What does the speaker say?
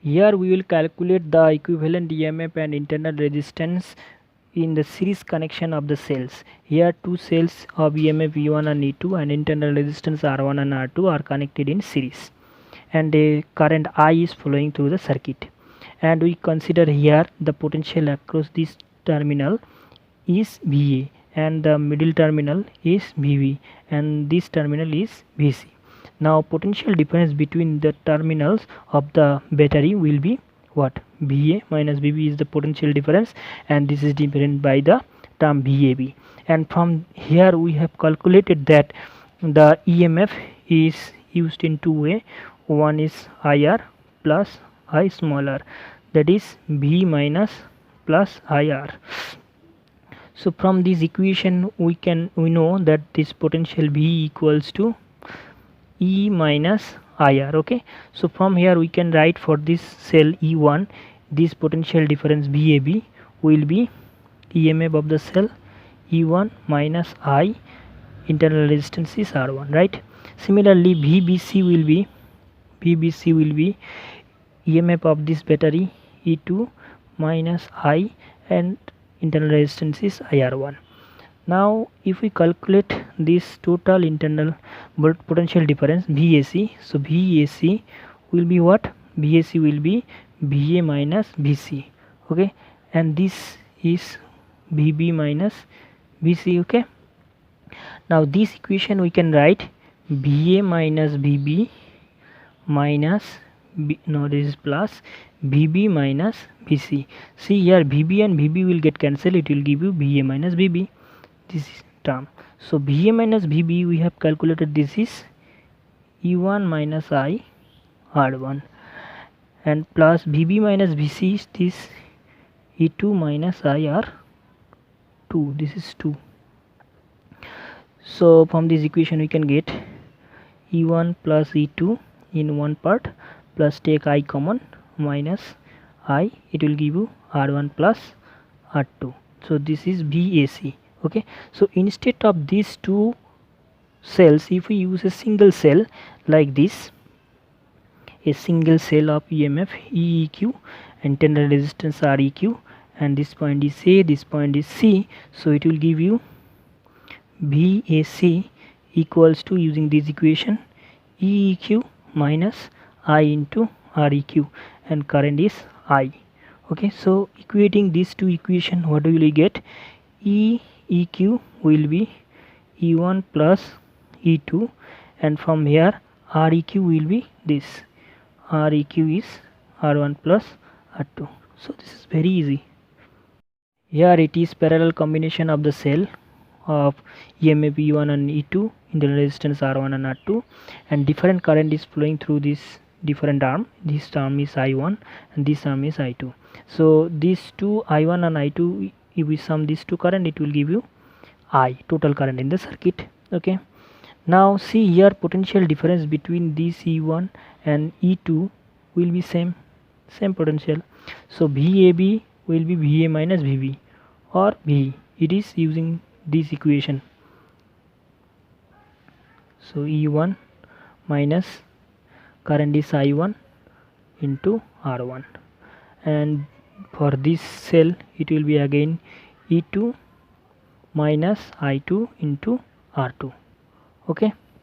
Here we will calculate the equivalent EMF and internal resistance in the series connection of the cells. Here two cells of EMF E1 and E2 and internal resistance R1 and R2 are connected in series, and a current I is flowing through the circuit. And we consider here the potential across this terminal is VA, and the middle terminal is VB, and this terminal is VC. Now potential difference between the terminals of the battery will be what? VA minus VB is the potential difference, and this is different by the term VAB. And from here we have calculated that the EMF is used in two way. One is IR plus I smaller, that is V minus plus IR. So from this equation we know that this potential V equals to E minus IR. Okay, so from here we can write for this cell E1, this potential difference VAB will be EMF of the cell E1 minus I, internal resistance is R1, right? Similarly VBC will be EMF of this battery E2 minus I, and internal resistance is IR1. Now if we calculate this total internal potential difference VAC, so VAC will be what? VAC will be VA minus VC. Okay, and this is VB minus VC. Okay, now this equation we can write VA minus VB minus this is plus VB minus VC. See here VB and VB will get cancelled, it will give you VA minus VB, this term. So VA minus VB we have calculated, this is E1 minus I R1, and plus VB minus VC is this E2 minus I R2, this is 2. So from this equation we can get E1 plus E2 in one part, plus take I common, minus I, it will give you R1 plus R2. So this is VAC. Okay, so instead of these two cells, if we use a single cell like this, a single cell of EMF EEQ, internal resistance REQ, and this point is A, this point is C, so it will give you VAC equals to, using this equation, EEQ minus I into REQ, and current is I. Okay, so equating these two equation, what will we get? EEQ will be E1 plus E2, and from here REQ will be this, REQ is R1 plus R2. So this is very easy. Here it is parallel combination of the cell of EMF E1 and E2, internal resistance R1 and R2, and different current is flowing through this different arm. This arm is I1 and this arm is I2. So these two I1 and I2, if we sum these two current, it will give you I, total current in the circuit. Okay, now see here potential difference between this E1 and E2 will be same potential. So VAB will be VA minus VB or V, it is using this equation. So E1 minus current is I1 into R1, and for this cell it will be again E2 minus I2 into R2. Okay.